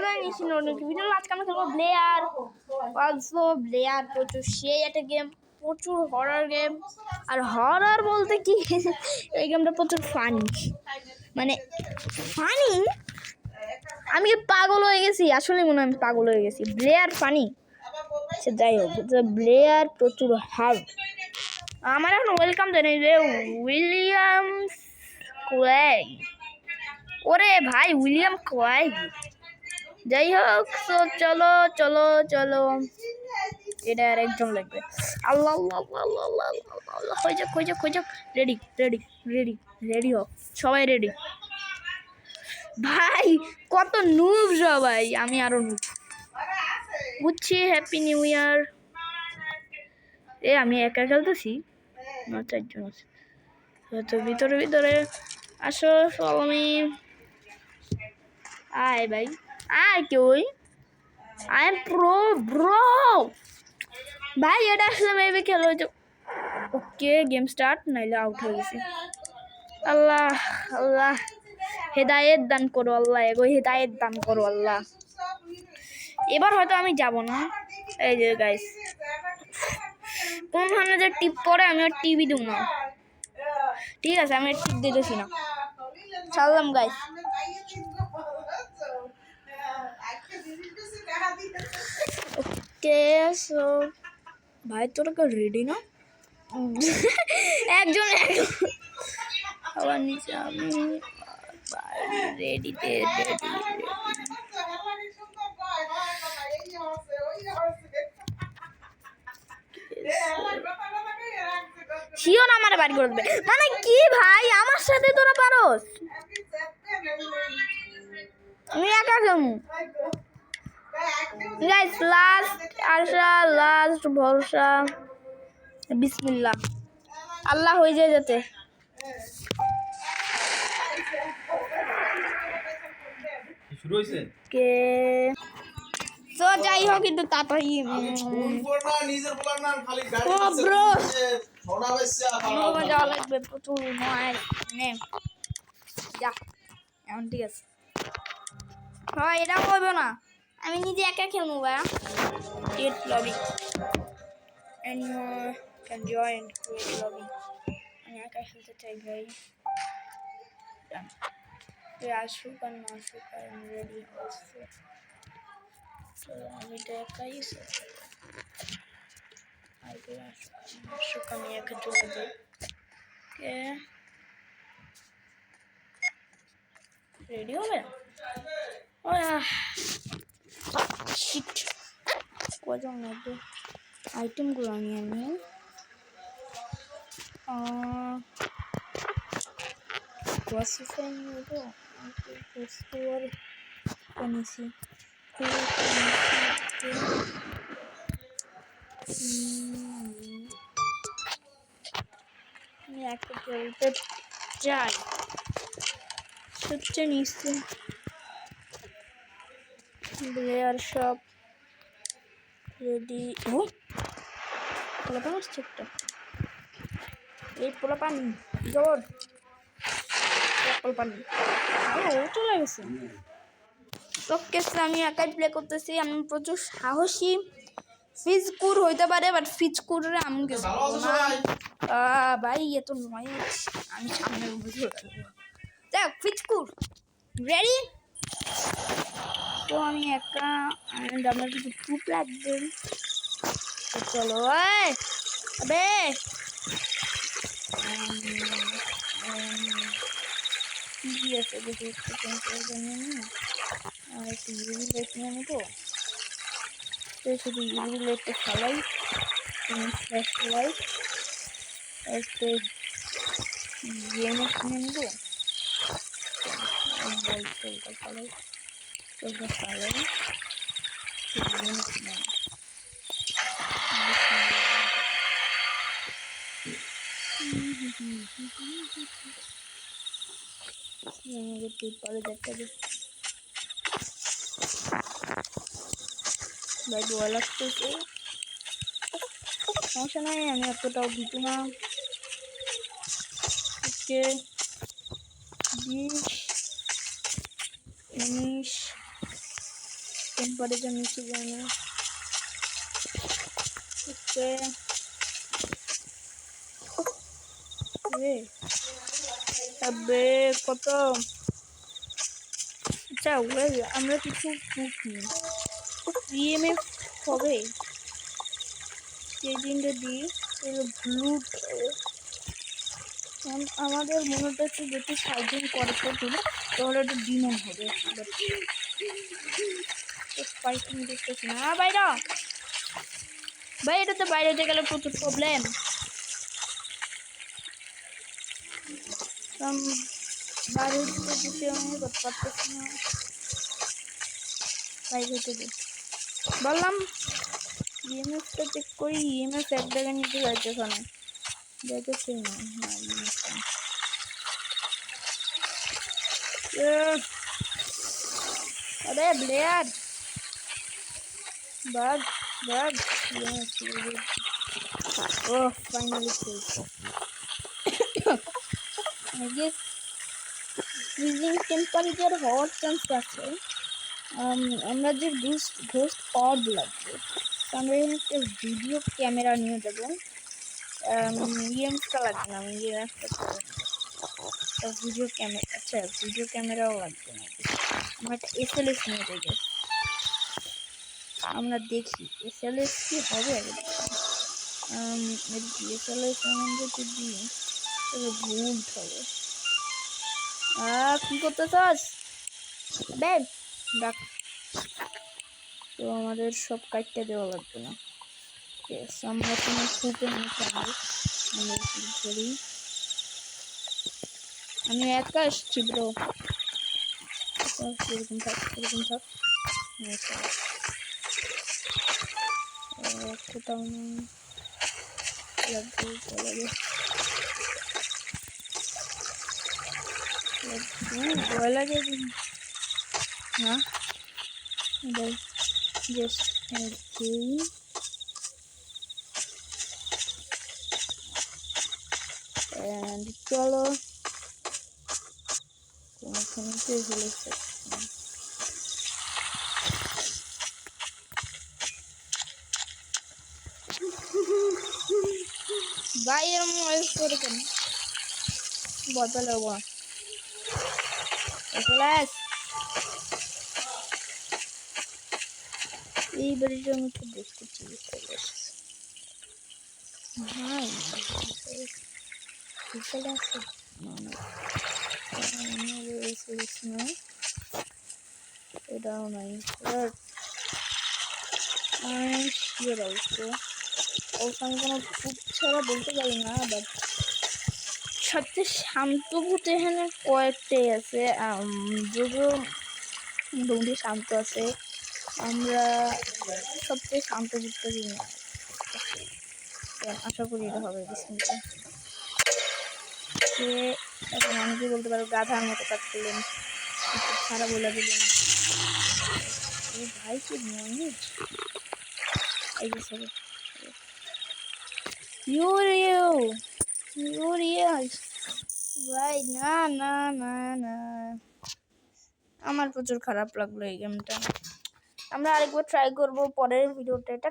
বলে নিয়েছি নোটিফিকেশন। আজকে আমরা খেলবো ব্লেয়ার, অলসো ব্লেয়ার প্রচুর সেই একটা গেম, প্রচুর হরর গেম। আর হরর বলতে কি এই গেমটা প্রচুর ফানি, মানে ফানি। আমি পাগল হয়ে গেছি, আসলে মনে হয় আমি পাগল হয়ে গেছি। ব্লেয়ার ফানি, সে যাই হোক, ব্লেয়ার প্রচুর হার্ড। আমার এখন ওয়েলকাম জানাই রে উইলিয়াম কোয়েগ। ওরে ভাই উইলিয়াম কোয়েগ, যাই হোক। তো চলো চলো চলো, এটা আর একজন লাগবে। আল্লাহ আল্লাহ আল্লাহ আল্লাহ আল্লাহ, হয়ে যাক হয়ে যাক হয়ে যাক। রেডি রেডি রেডি রেডি হোক, সবাই রেডি। ভাই কত নুব সবাই, আমি আরো নুব বুঝছি। Happy new year. আমি একা খেলতেছি না, চারজন আছে তো ভিতরে ভিতরে। আসো আমি, আয় ভাই আয়, কেউ আই এম প্রো ব্রো ভাই। এটা আসলে মেবি খেলো। ওকে গেম স্টার্ট, নাইলে আউট হয়ে গেছি। আল্লাহ আল্লাহ হেদায়েত দান করো আল্লাহ, এগো হেদায়েত দান করো আল্লাহ। এবার হয়তো আমি যাব না। এই যে গাইস, কোনখানে যে টিপ পরে আমি আর টিভি দেব না। ঠিক আছে, আমি টিপ দিতেছি না, ছাড়লাম গাইস। ওকে সো ভাই তোরা কেউ রেডি না? একজন আবার নিচে, আমি রেডিতে রেডি। শিওন আমার বাড়ি করে দেবে মানে কি ভাই? আমার সাথে তোরা পারোস? আমি একা কেমন গাইস? লাস্ট আশা, লাস্ট ভরসা, বিসমিল্লাহ। আল্লাহ হয়ে যায় যাতে। শুরু হইছে কে? তো যাই হোক, কিন্তু তাড়াতাড়ি যাওয়া লাগবে প্রচুর নয়। যা এখন ঠিক আছে। হ্যাঁ এটা করবো না, আমি নিজে একা খেলবো ভাইয়া। Create lobby, anyone can join create lobby। আমি একা খেলতে চাই ভাই। আসুক আর না আসুক, আই এম রেডি অলসো। আমি তো একাই আসুক, আমি একা চলে যাই। কে রেডি হবে? শিট, কজন লাগবে? আইটেমগুলো নিয়ে আমি ক্লাসিফাই নেব। এনেছি আমি একটা খেলতে চাই। সবচেয়ে নিচে প্লেয়ার সব রেডি। ও পোলাপান আসছে একটা, এই পোলাপান জোর পোলাপান। ও চলে গেছে। ওকে আমি একাই প্লে করতেছি। আমি প্রচুর সাহসী। ফিজকুর হইতে পারে, বাট ফিজকুরে আমি গেছি ভাই। এত নয়, আমি সামনে বুঝে দেখ ফিজকুর রেডি। তো আমি একা, আমার কিছু প্রুফ লাগবে। তো চলো আবে কি আছে দেখি একটু আর একটু ইউভি লাইট নিয়ে নেবো। তো শুধু ইউভি লাইটটা চালাই, ফ্ল্যাশ লাইট একটু জিএমএস নিয়ে নেবো। চলটা চালাই, চলটা চালাই, জিএমএস নেব। ভাই দোয়া লাগতেছে, সমস্যা নাই, আমি এতটাও দিত না। ওকে 20 19 টেম্পারেচার নিচে যায় না। ওকে তবে কত আচ্ছা আমরা কিছু প্রুফ নিই ইএমএফ হবে সেই দিনটা দিই ব্লু আমাদের মনে হচ্ছে যদি সাইজিং করে দিল তাহলে একটু ডিমন হবে ফাইটিং দেখতেছি না বাইরে ভাই এটাতে বাইরে গেলে প্রচুর প্রবলেম বাইরে যেতে আমি পারতেছি না বাইরে থেকে বললাম ইএমএফটা চেক করি ইএমএফ এক জায়গায় নিতে যাচ্ছে ওখানে যাইতেছে না ইএমএফটা अरे Blair bug bug oh finally I guess freezing temperature হওয়ার চান্স আছে আমরা যে ঘোস্ট অর্ব লাগবে আমরা এখানে একটা ভিডিও ক্যামেরা নিয়ে যাবো ইএমএফটা লাগবে না আমি ভিডিও ক্যামেরা আচ্ছা ভিডিও ক্যামেরাও লাগবে না আমরা একটা এসএলএস নিয়ে যাই আমরা দেখি এসএলএস কি হবে এসএলএস যদি দিই তবে ভুল হবে কি করতে চাস বেব ডাক তো আমাদের সব কাটতে দেওয়া লাগবে না আমরা কোনো সুপে নিতে হবে আমরা করি আমি একা আসছি ব্রো এরকম থাক কোথাও ভয় লাগে না জাস্ট চলো ভাই এরকম করে কেন বদল হবো এই বাড়িটা আমি একটু দেখতে চাই হ্যাঁ আছে না এটাও নাই অবশ্য আমি কোনো ভূত ছাড়া বলতে পারি না বাট সবচেয়ে শান্ত ভূত এখানে কয়েকটাই আছে যদিও মোটামুটি শান্ত আছে আমরা সবচেয়ে শান্ত ভূতটা দিই আশা করি এটা হবে বিস্মিটা সে এখন আমি কি বলতে পারবো গাধার মতো কাজ করলেন খারাপ বলে দিলেন ভাই কি মনিজ এই যে সব ভাই না না না না আমার প্রচুর খারাপ লাগলো এই গেমটা আমরা আরেকবার ট্রাই করবো পরের ভিডিওটা এটা